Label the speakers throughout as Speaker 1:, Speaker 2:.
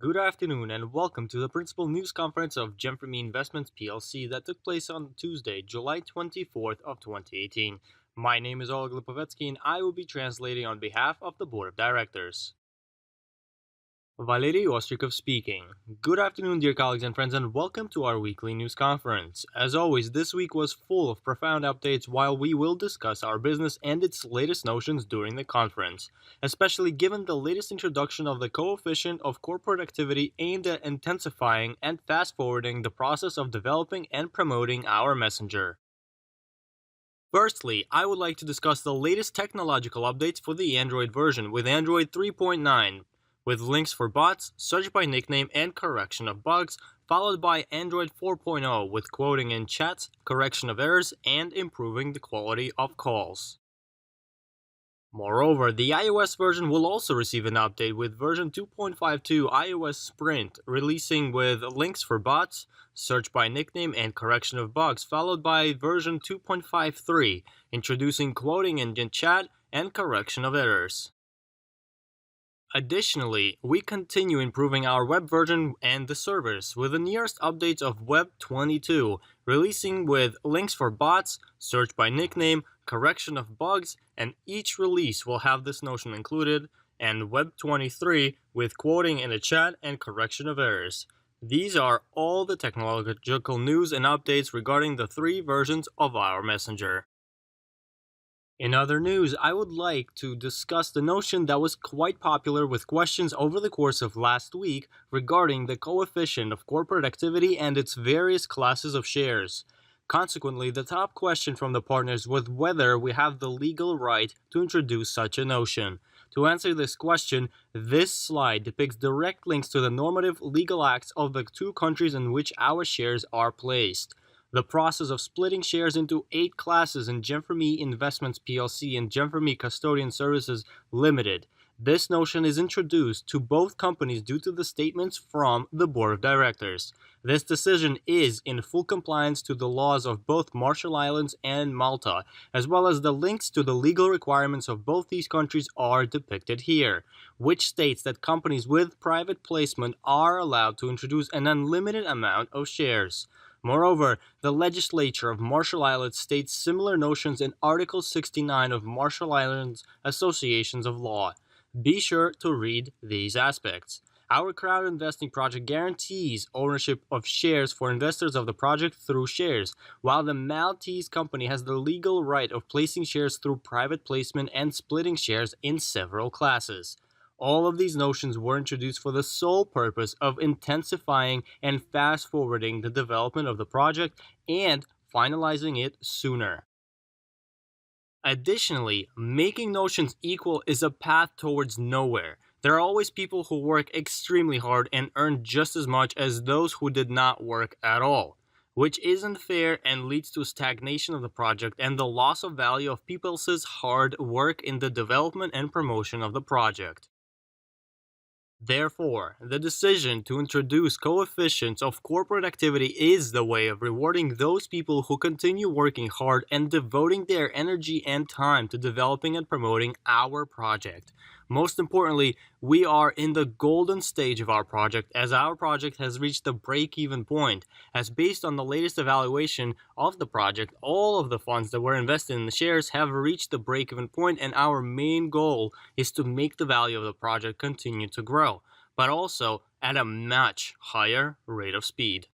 Speaker 1: Good afternoon and welcome to the principal news conference of GEM4ME Investments plc that took place on Tuesday, July 24th of 2018. My name is Oleg Lipovetsky and I will be translating on behalf of the Board of Directors. Valery Ostrikov speaking. Good afternoon, dear colleagues and friends, and welcome to our weekly news conference. As always, this week was full of profound updates while we will discuss our business and its latest notions during the conference, especially given the latest introduction of the coefficient of corporate activity aimed at intensifying and fast-forwarding the process of developing and promoting our messenger. Firstly, I would like to discuss the latest technological updates for the Android version with Android 3.9. with links for bots, search by nickname, and correction of bugs, followed by Android 4.0 with quoting in chats, correction of errors, and improving the quality of calls. Moreover, the iOS version will also receive an update with version 2.52 iOS Sprint, releasing with links for bots, search by nickname, and correction of bugs, followed by version 2.53, introducing quoting in chat and correction of errors. Additionally, we continue improving our web version and the servers with the nearest updates of Web 22, releasing with links for bots, search by nickname, correction of bugs, and each release will have this notion included, and Web 23 with quoting in a chat and correction of errors. These are all the technological news and updates regarding the three versions of our messenger. In other news, I would like to discuss the notion that was quite popular with questions over the course of last week regarding the coefficient of corporate activity and its various classes of shares. Consequently, the top question from the partners was whether we have the legal right to introduce such a notion. To answer this question, this slide depicts direct links to the normative legal acts of the two countries in which our shares are placed. The process of splitting shares into 8 classes in GEM4ME Investments plc and GEM4ME Custodian Services Limited. This notion is introduced to both companies due to the statements from the Board of Directors. This decision is in full compliance to the laws of both Marshall Islands and Malta, as well as the links to the legal requirements of both these countries are depicted here, which states that companies with private placement are allowed to introduce an unlimited amount of shares. Moreover, the legislature of Marshall Islands states similar notions in Article 69 of Marshall Islands Associations of Law. Be sure to read these aspects. Our crowd investing project guarantees ownership of shares for investors of the project through shares, while the Maltese company has the legal right of placing shares through private placement and splitting shares in several classes. All of these notions were introduced for the sole purpose of intensifying and fast-forwarding the development of the project and finalizing it sooner. Additionally, making notions equal is a path towards nowhere. There are always people who work extremely hard and earn just as much as those who did not work at all, which isn't fair and leads to stagnation of the project and the loss of value of people's hard work in the development and promotion of the project. Therefore, the decision to introduce coefficients of corporate activity is the way of rewarding those people who continue working hard and devoting their energy and time to developing and promoting our project. Most importantly, we are in the golden stage of our project as our project has reached the break-even point, as based on the latest evaluation of the project, all of the funds that were invested in the shares have reached the break-even point, and our main goal is to make the value of the project continue to grow, but also at a much higher rate of speed.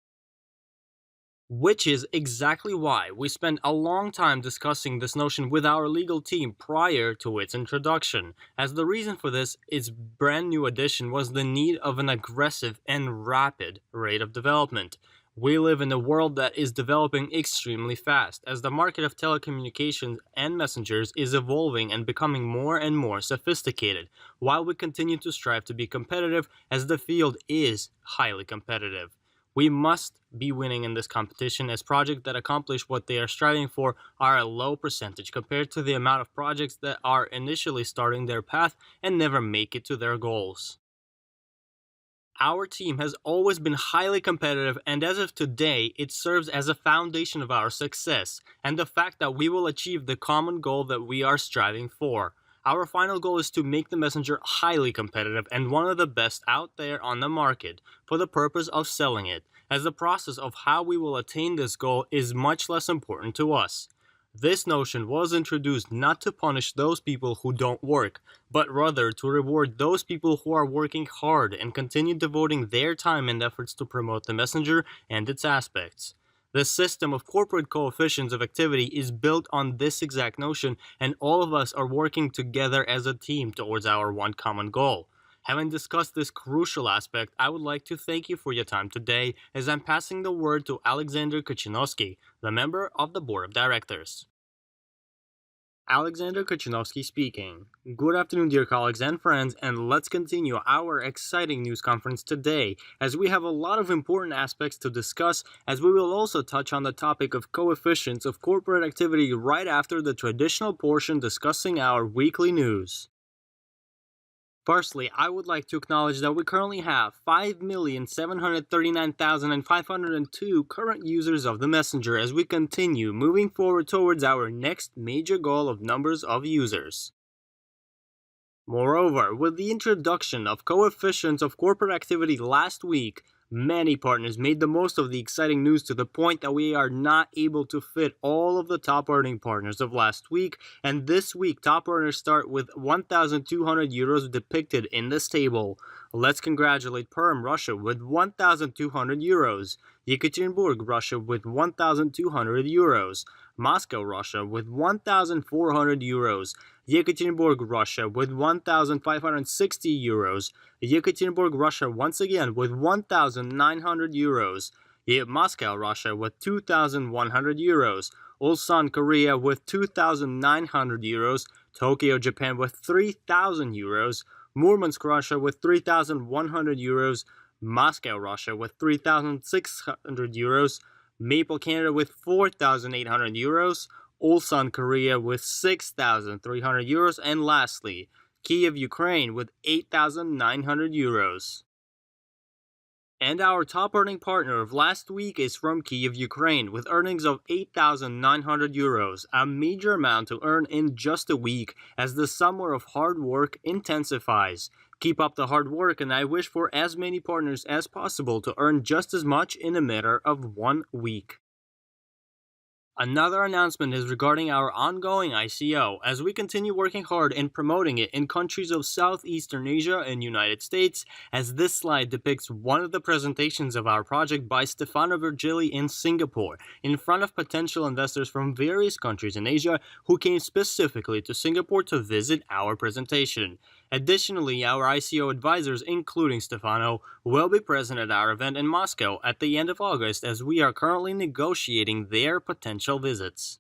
Speaker 1: Which is exactly why we spent a long time discussing this notion with our legal team prior to its introduction, as the reason for this, its brand new addition, was the need of an aggressive and rapid rate of development. We live in a world that is developing extremely fast, as the market of telecommunications and messengers is evolving and becoming more and more sophisticated, while we continue to strive to be competitive as the field is highly competitive. We must be winning in this competition, as projects that accomplish what they are striving for are a low percentage compared to the amount of projects that are initially starting their path and never make it to their goals. Our team has always been highly competitive, and as of today, it serves as a foundation of our success and the fact that we will achieve the common goal that we are striving for. Our final goal is to make the Messenger highly competitive and one of the best out there on the market for the purpose of selling it, as the process of how we will attain this goal is much less important to us. This notion was introduced not to punish those people who don't work, but rather to reward those people who are working hard and continue devoting their time and efforts to promote the Messenger and its aspects. The system of corporate coefficients of activity is built on this exact notion, and all of us are working together as a team towards our one common goal. Having discussed this crucial aspect, I would like to thank you for your time today, as I'm passing the word to Alexander Kuchinovsky, the member of the Board of Directors. Alexander Kuchinovsky speaking. Good afternoon, dear colleagues and friends, and let's continue our exciting news conference today, as we have a lot of important aspects to discuss, as we will also touch on the topic of coefficients of corporate activity right after the traditional portion discussing our weekly news. Firstly, I would like to acknowledge that we currently have 5,739,502 current users of the Messenger as we continue moving forward towards our next major goal of numbers of users. Moreover, with the introduction of coefficients of corporate activity last week, many partners made the most of the exciting news to the point that we are not able to fit all of the top earning partners of last week, and this week top earners start with 1,200 euros depicted in this table. Let's congratulate Perm Russia with 1,200 euros, Yekaterinburg Russia with 1,200 euros, Moscow Russia with 1,400 euros, Yekaterinburg Russia with 1,560 euros, Yekaterinburg Russia once again with 1,900 euros, Moscow Russia with 2,100 euros, Ulsan Korea with 2,900 euros, Tokyo Japan with 3,000 euros, Murmansk Russia with 3,100 euros, Moscow Russia with 3,600 euros, Maple Canada with 4,800 euros, Ulsan Korea with 6,300 euros, and lastly, Kiev Ukraine with 8,900 euros. And our top earning partner of last week is from Kiev, Ukraine, with earnings of 8,900 euros, a major amount to earn in just a week as the summer of hard work intensifies. Keep up the hard work, and I wish for as many partners as possible to earn just as much in a matter of 1 week. Another announcement is regarding our ongoing ICO, as we continue working hard in promoting it in countries of Southeastern Asia and United States, as this slide depicts one of the presentations of our project by Stefano Virgili in Singapore, in front of potential investors from various countries in Asia who came specifically to Singapore to visit our presentation. Additionally, our ICO advisors, including Stefano, will be present at our event in Moscow at the end of August, as we are currently negotiating their potential visits.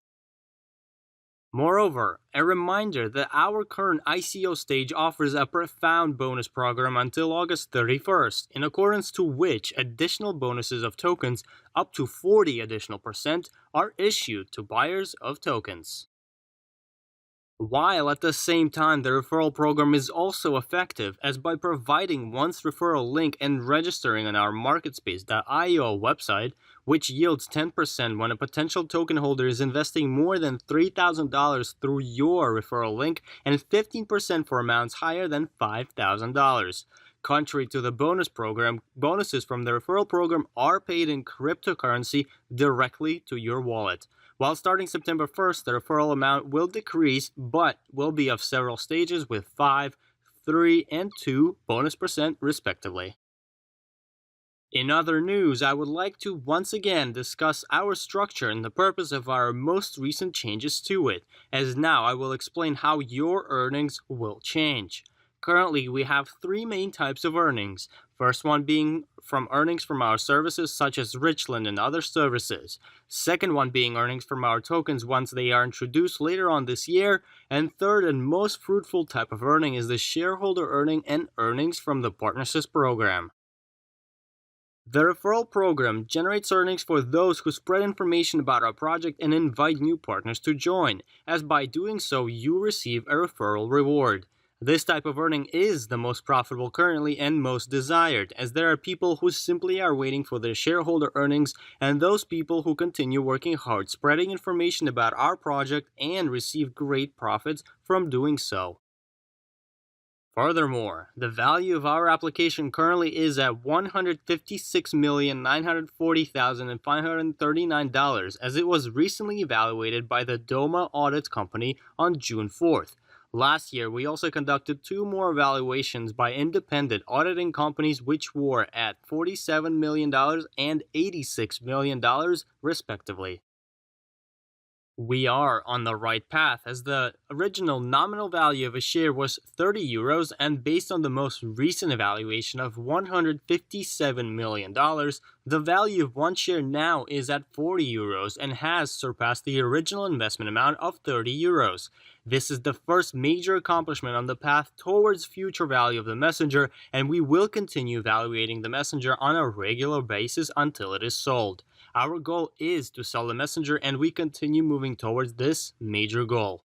Speaker 1: Moreover, a reminder that our current ICO stage offers a profound bonus program until August 31st, in accordance to which additional bonuses of tokens, up to 40 additional %, are issued to buyers of tokens. While at the same time the referral program is also effective, as by providing one's referral link and registering on our marketspace.io website, which yields 10% when a potential token holder is investing more than $3,000 through your referral link, and 15% for amounts higher than $5,000. Contrary to the bonus program, bonuses from the referral program are paid in cryptocurrency directly to your wallet. While starting September 1st, the referral amount will decrease, but will be of several stages with 5, 3, and 2 bonus % respectively. In other news, I would like to once again discuss our structure and the purpose of our most recent changes to it, as now I will explain how your earnings will change. Currently, we have 3 main types of earnings. First one being from earnings from our services such as Richland and other services. Second one being earnings from our tokens once they are introduced later on this year. And third and most fruitful type of earning is the shareholder earning and earnings from the partnerships program. The referral program generates earnings for those who spread information about our project and invite new partners to join, as by doing so you receive a referral reward. This type of earning is the most profitable currently and most desired, as there are people who simply are waiting for their shareholder earnings, and those people who continue working hard spreading information about our project and receive great profits from doing so. Furthermore, the value of our application currently is at $156,940,539 as it was recently evaluated by the DOMA Audit Company on June 4th. Last year, we also conducted two more evaluations by independent auditing companies which were at $47 million and $86 million, respectively. We are on the right path as the original nominal value of a share was €30 and based on the most recent evaluation of $157 million, the value of one share now is at €40 and has surpassed the original investment amount of €30. This is the first major accomplishment on the path towards future value of the messenger, and we will continue evaluating the messenger on a regular basis until it is sold. Our goal is to sell the messenger, and we continue moving towards this major goal.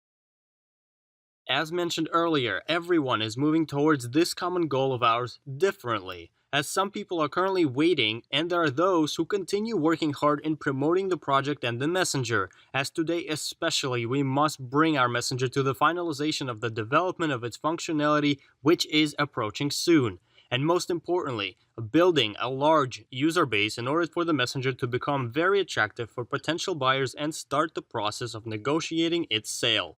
Speaker 1: As mentioned earlier, everyone is moving towards this common goal of ours differently, as some people are currently waiting, and there are those who continue working hard in promoting the project and the messenger, as today especially we must bring our messenger to the finalization of the development of its functionality, which is approaching soon. And most importantly, building a large user base in order for the messenger to become very attractive for potential buyers and start the process of negotiating its sale.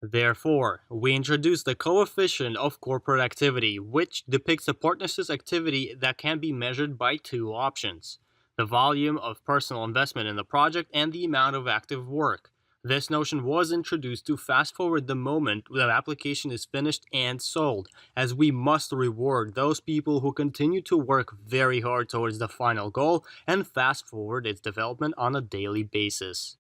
Speaker 1: Therefore, we introduce the coefficient of corporate activity, which depicts a partnership's activity that can be measured by two options: the volume of personal investment in the project and the amount of active work. This notion was introduced to fast forward the moment the application is finished and sold, as we must reward those people who continue to work very hard towards the final goal and fast forward its development on a daily basis.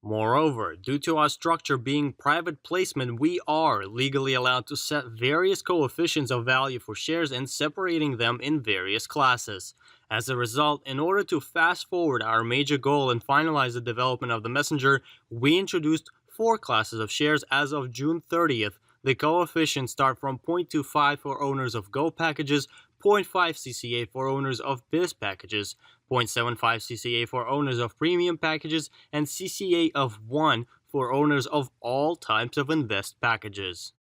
Speaker 1: Moreover, due to our structure being private placement, we are legally allowed to set various coefficients of value for shares and separating them in various classes. As a result, in order to fast forward our major goal and finalize the development of the messenger, we introduced four classes of shares as of June 30th. The coefficients start from 0.25 for owners of Go packages, 0.5 CCA for owners of Biz packages, 0.75 CCA for owners of Premium packages, and CCA of 1 for owners of all types of Invest packages.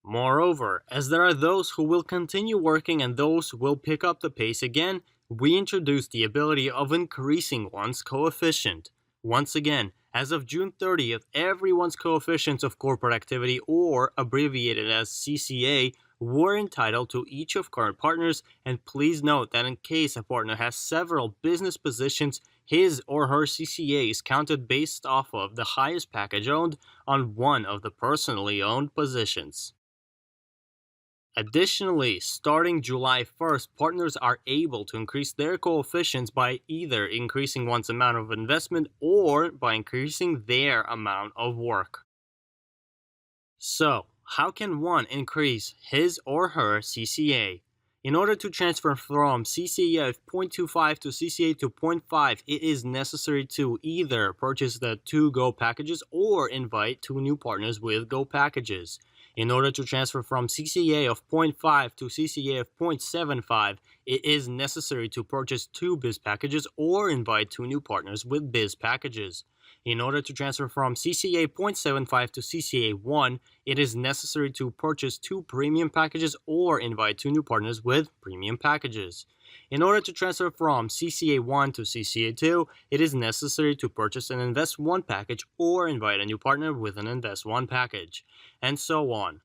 Speaker 1: Moreover, as there are those who will continue working and those who will pick up the pace again, we introduced the ability of increasing one's coefficient. Once again, as of June 30th, everyone's coefficients of corporate activity, or abbreviated as CCA, were entitled to each of current partners, and please note that in case a partner has several business positions, his or her CCA is counted based off of the highest package owned on one of the personally owned positions. Additionally, starting July 1st, partners are able to increase their coefficients by either increasing one's amount of investment or by increasing their amount of work. So, how can one increase his or her CCA? In order to transfer from CCA of 0.25 to CCA to 0.5, it is necessary to either purchase the two Go packages or invite two new partners with Go packages. In order to transfer from CCA of 0.5 to CCA of 0.75, it is necessary to purchase two Biz packages or invite two new partners with Biz packages. In order to transfer from CCA 0.75 to CCA 1, it is necessary to purchase two Premium packages or invite two new partners with Premium packages. In order to transfer from CCA 1 to CCA 2, it is necessary to purchase an Invest 1 package or invite a new partner with an Invest 1 package, and so on.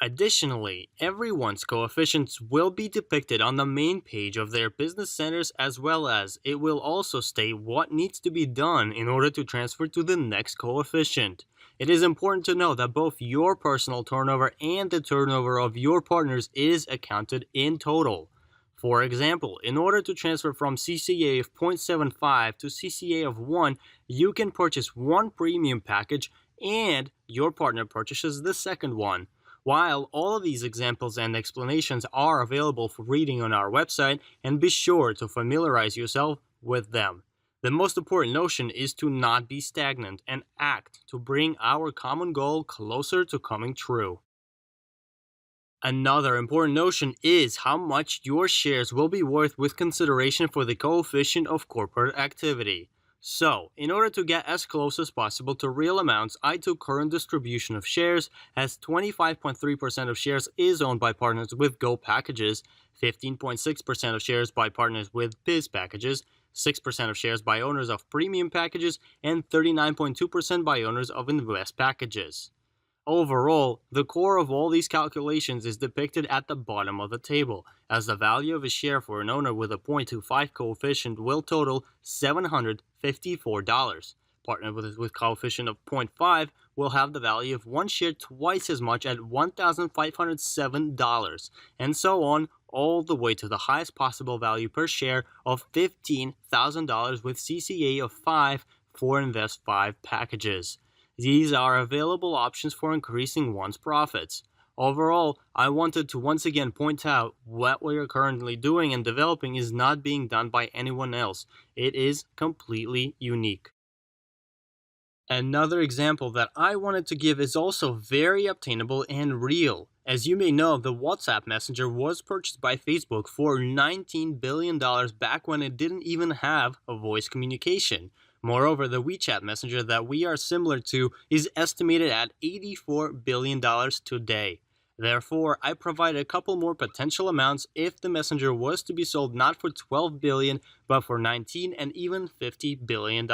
Speaker 1: Additionally, everyone's coefficients will be depicted on the main page of their business centers, as well as it will also state what needs to be done in order to transfer to the next coefficient. It is important to know that both your personal turnover and the turnover of your partners is accounted in total. For example, in order to transfer from CCA of 0.75 to CCA of 1, you can purchase one Premium package and your partner purchases the second one. While all of these examples and explanations are available for reading on our website, and be sure to familiarize yourself with them. The most important notion is to not be stagnant and act to bring our common goal closer to coming true. Another important notion is how much your shares will be worth with consideration for the coefficient of corporate activity. So, in order to get as close as possible to real amounts, I took current distribution of shares, as 25.3% of shares is owned by partners with Go packages, 15.6% of shares by partners with Biz packages, 6% of shares by owners of premium packages, and 39.2% by owners of invest packages. Overall, the core of all these calculations is depicted at the bottom of the table, as the value of a share for an owner with a 0.25 coefficient will total $754. Partner with coefficient of 0.5 will have the value of one share twice as much at $1,507, and so on, all the way to the highest possible value per share of $15,000 with CCA of 5 for Invest 5 packages. These are available options for increasing one's profits. Overall, I wanted to once again point out what we are currently doing and developing is not being done by anyone else. It is completely unique. Another example that I wanted to give is also very obtainable and real. As you may know, the WhatsApp Messenger was purchased by Facebook for $19 billion back when it didn't even have a voice communication. Moreover, the WeChat Messenger that we are similar to is estimated at $84 billion today. Therefore, I provided a couple more potential amounts if the Messenger was to be sold not for $12 billion but for $19 and even $50 billion.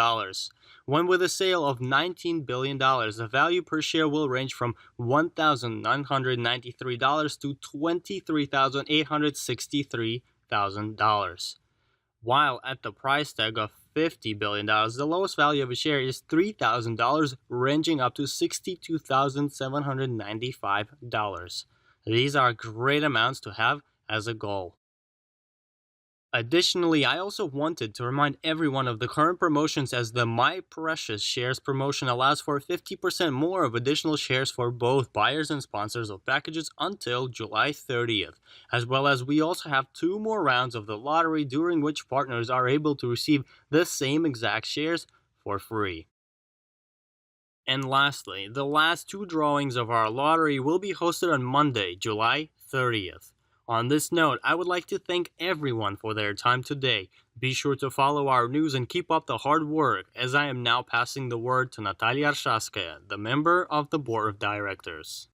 Speaker 1: When with a sale of $19 billion, the value per share will range from $1,993 to $23,863,000. While at the price tag of $50 billion, the lowest value of a share is $3,000, ranging up to $62,795. These are great amounts to have as a goal. Additionally, I also wanted to remind everyone of the current promotions, as the My Precious Shares promotion allows for 50% more of additional shares for both buyers and sponsors of packages until July 30th, as well as we also have 2 more rounds of the lottery during which partners are able to receive the same exact shares for free. And lastly, the last 2 drawings of our lottery will be hosted on Monday, July 30th. On this note, I would like to thank everyone for their time today. Be sure to follow our news and keep up the hard work, as I am now passing the word to Natalia Arshavskaya, the member of the Board of Directors.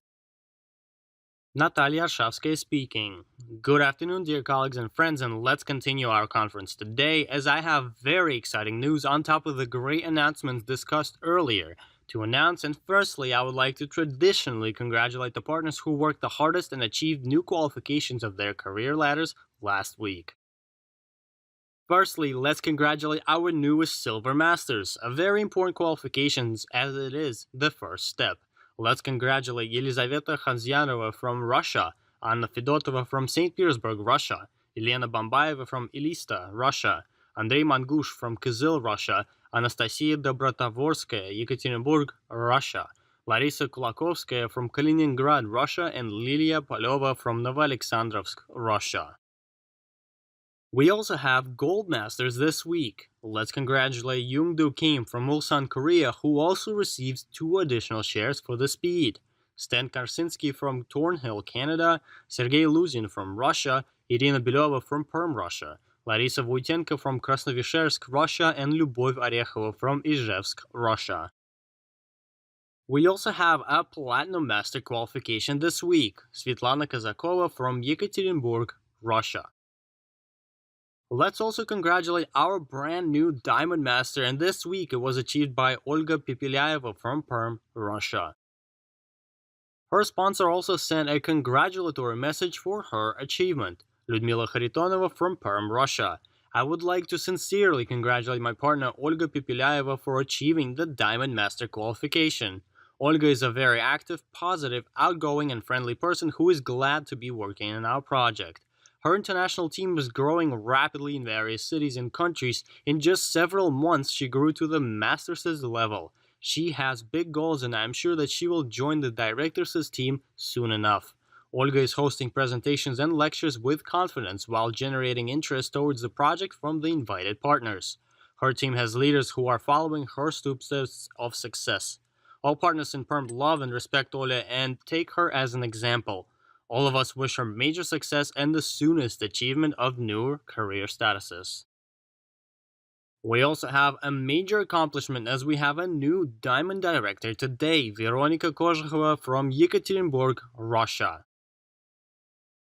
Speaker 1: Natalia Arshavskaya speaking. Good afternoon, dear colleagues and friends, and let's continue our conference today, as I have very exciting news on top of the great announcements discussed earlier to announce. And firstly, I would like to traditionally congratulate the partners who worked the hardest and achieved new qualifications of their career ladders last week. Firstly, let's congratulate our newest Silver Masters, a very important qualification as it is the first step. Let's congratulate Yelizaveta Khanzyanova from Russia, Anna Fedotova from St. Petersburg, Russia, Elena Bambaeva from Ilista, Russia, Andrei Mangush from Kyzyl, Russia, Anastasia Dobrotavorskaya, Yekaterinburg, Russia, Larisa Kulakovskaya from Kaliningrad, Russia, and Lilia Polova from Novoalexandrovsk, Russia. We also have Gold Masters this week. Let's congratulate Youngdo Kim from Ulsan, Korea, who also receives 2 additional shares for the speed. Stan Karsinski from Thornhill, Canada, Sergei Luzin from Russia, Irina Belova from Perm, Russia, Larisa Voitenko from Krasnovishersk, Russia, and Lyubov Orechova from Izhevsk, Russia. We also have a Platinum Master qualification this week. Svetlana Kazakova from Yekaterinburg, Russia. Let's also congratulate our brand new Diamond Master, and this week it was achieved by Olga Pepelyaeva from Perm, Russia. Her sponsor also sent a congratulatory message for her achievement, Lyudmila Kharitonova from Perm, Russia. I would like to sincerely congratulate my partner Olga Pepelyaeva for achieving the Diamond Master qualification. Olga is a very active, positive, outgoing, and friendly person who is glad to be working in our project. Her international team is growing rapidly in various cities and countries. In just several months, she grew to the Masters level. She has big goals, and I am sure that she will join the Directors' team soon enough. Olga is hosting presentations and lectures with confidence while generating interest towards the project from the invited partners. Her team has leaders who are following her steps of success. All partners in Perm love and respect Oля and take her as an example. All of us wish her major success and the soonest achievement of newer career statuses. We also have a major accomplishment as we have a new Diamond Director today, Veronika Kozhikova from Yekaterinburg, Russia.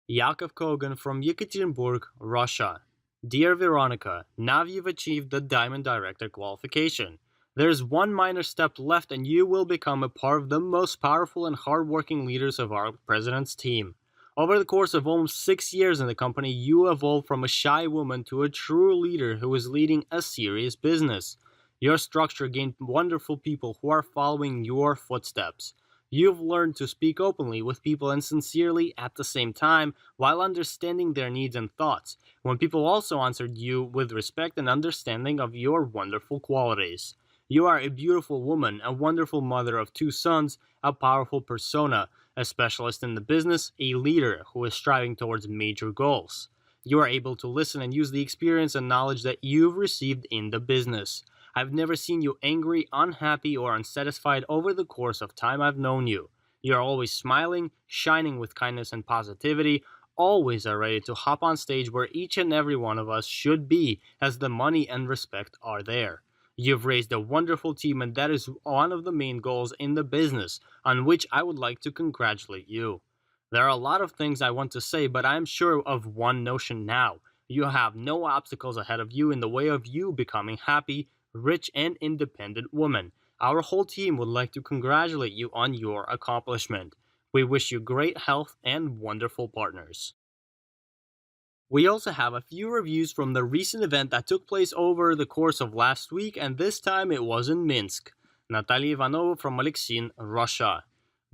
Speaker 1: Yakov Kogan from Yekaterinburg, Russia. Dear Veronica, now you've achieved the Diamond Director qualification. There's one minor step left and you will become a part of the most powerful and hardworking leaders of our president's team. Over the course of almost 6 years in the company, you evolved from a shy woman to a true leader who is leading a serious business. Your structure gained wonderful people who are following your footsteps. You've learned to speak openly with people and sincerely at the same time while understanding their needs and thoughts, when people also answered you with respect and understanding of your wonderful qualities. You are a beautiful woman, a wonderful mother of two sons, a powerful persona, a specialist in the business, a leader who is striving towards major goals. You are able to listen and use the experience and knowledge that you've received in the business. I've never seen you angry, unhappy, or unsatisfied over the course of time I've known you. You are always smiling, shining with kindness and positivity, always are ready to hop on stage where each and every one of us should be, as the money and respect are there. You've raised a wonderful team, and that is one of the main goals in the business, on which I would like to congratulate you. There are a lot of things I want to say, but I am sure of one notion now. You have no obstacles ahead of you in the way of you becoming happy, rich, and independent woman. Our whole team would like to congratulate you on your accomplishment. We wish you great health and wonderful partners. We also have a few reviews from the recent event that took place over the course of last week, and this time it was in Minsk. Natalia Ivanova from Alexin, Russia.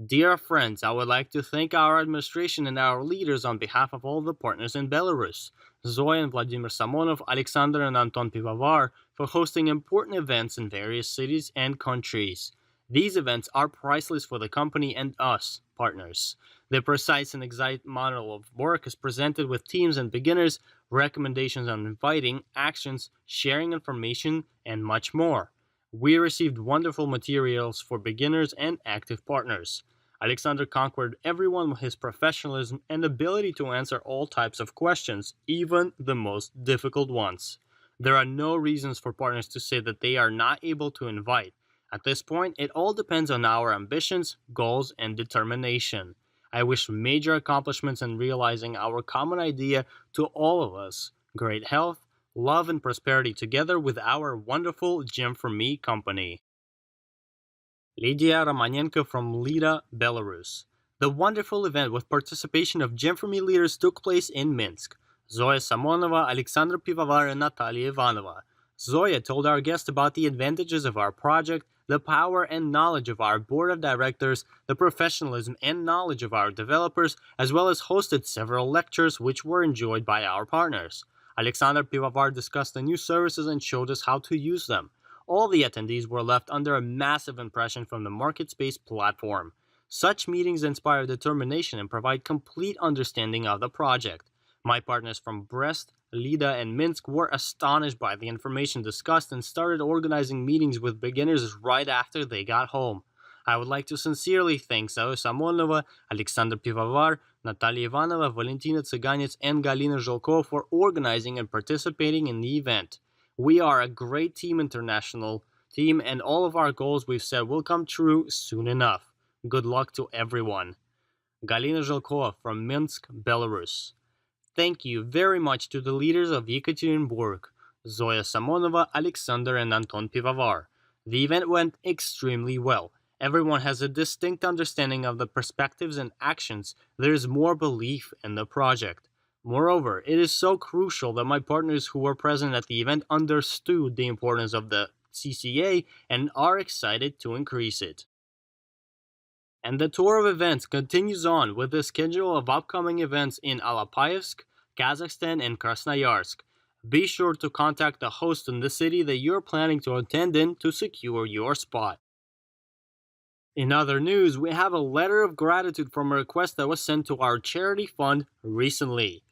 Speaker 1: Dear friends, I would like to thank our administration and our leaders on behalf of all the partners in Belarus, Zoya and Vladimir Samonov, Alexander and Anton Pivovar, for hosting important events in various cities and countries. These events are priceless for the company and us, partners. The precise and exact model of work is presented with teams and beginners, recommendations on inviting, actions, sharing information, and much more. We received wonderful materials for beginners and active partners. Alexander conquered everyone with his professionalism and ability to answer all types of questions, even the most difficult ones. There are no reasons for partners to say that they are not able to invite. At this point, it all depends on our ambitions, goals, and determination. I wish major accomplishments in realizing our common idea to all of us. Great health, love, and prosperity together with our wonderful GEM4ME company. Lydia Romanenko from Lida, Belarus. The wonderful event with participation of GEM4ME leaders took place in Minsk. Zoya Samonova, Alexander Pivovar, and Natalia Ivanova. Zoya told our guests about the advantages of our project, the power and knowledge of our board of directors, the professionalism and knowledge of our developers, as well as hosted several lectures which were enjoyed by our partners. Alexander Pivovar discussed the new services and showed us how to use them. All the attendees were left under a massive impression from the MarketSpace platform. Such meetings inspire determination and provide complete understanding of the project. My partners from Brest, Lida, and Minsk were astonished by the information discussed and started organizing meetings with beginners right after they got home. I would like to sincerely thank Zoya Samonova, Alexander Pivovar, Natalia Ivanova, Valentina Tsiganets, and Galina Zholko for organizing and participating in the event. We are a great international team, and all of our goals we've set will come true soon enough. Good luck to everyone. Galina Zholko from Minsk, Belarus. Thank you very much to the leaders of Yekaterinburg, Zoya Samonova, Alexander, and Anton Pivovar. The event went extremely well. Everyone has a distinct understanding of the perspectives and actions. There is more belief in the project. Moreover, it is so crucial that my partners who were present at the event understood the importance of the CCA and are excited to increase it. And the tour of events continues on with the schedule of upcoming events in Alapayevsk, Kazakhstan, and Krasnoyarsk. Be sure to contact the host in the city that you're planning to attend in to secure your spot. In other news, we have a letter of gratitude from a request that was sent to our charity fund recently.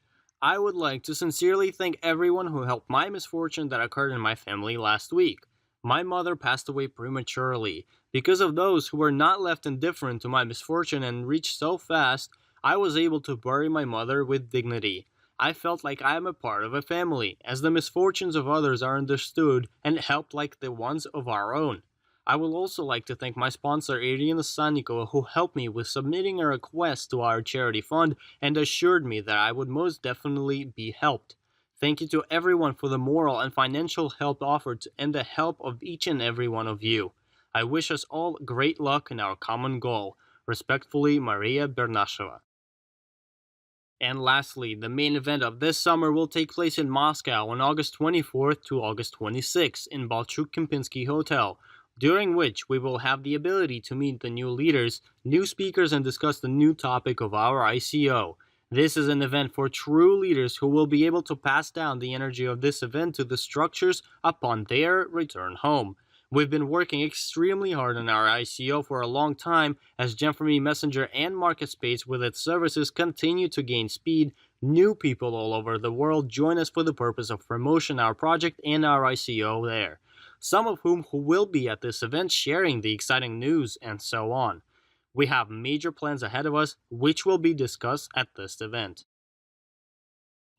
Speaker 1: I would like to sincerely thank everyone who helped my misfortune that occurred in my family last week. My mother passed away prematurely. Because of those who were not left indifferent to my misfortune and reached so fast, I was able to bury my mother with dignity. I felt like I am a part of a family, as the misfortunes of others are understood and helped like the ones of our own. I would also like to thank my sponsor Irina Sannikova, who helped me with submitting a request to our charity fund and assured me that I would most definitely be helped. Thank you to everyone for the moral and financial help offered and the help of each and every one of you. I wish us all great luck in our common goal. Respectfully, Maria Bernasheva. And lastly, the main event of this summer will take place in Moscow on August 24th to August 26th in Balchuk-Kempinski Hotel, during which we will have the ability to meet the new leaders, new speakers, and discuss the new topic of our ICO. This is an event for true leaders who will be able to pass down the energy of this event to the structures upon their return home. We've been working extremely hard on our ICO for a long time as GEM4ME Messenger and MarketSpace with its services continue to gain speed. New people all over the world join us for the purpose of promoting our project and our ICO there, some of whom who will be at this event sharing the exciting news and so on. We have major plans ahead of us, which will be discussed at this event.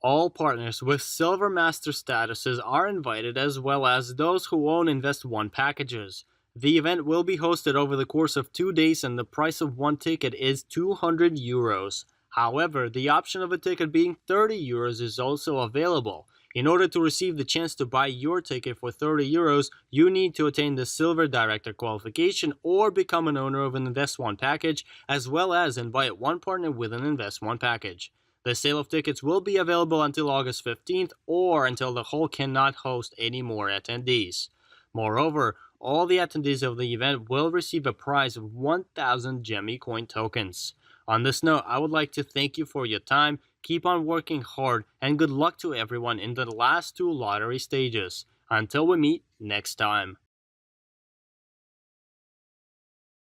Speaker 1: All partners with Silver Master statuses are invited, as well as those who own Invest One packages. The event will be hosted over the course of 2 days and the price of one ticket is €200. However, the option of a ticket being €30 is also available. In order to receive the chance to buy your ticket for €30, you need to attain the Silver Director qualification or become an owner of an Invest One package, as well as invite one partner with an Invest One package. The sale of tickets will be available until August 15th or until the hall cannot host any more attendees. Moreover, all the attendees of the event will receive a prize of 1,000 GEM4ME coin tokens. On this note, I would like to thank you for your time, keep on working hard, and good luck to everyone in the last 2 lottery stages. Until we meet next time.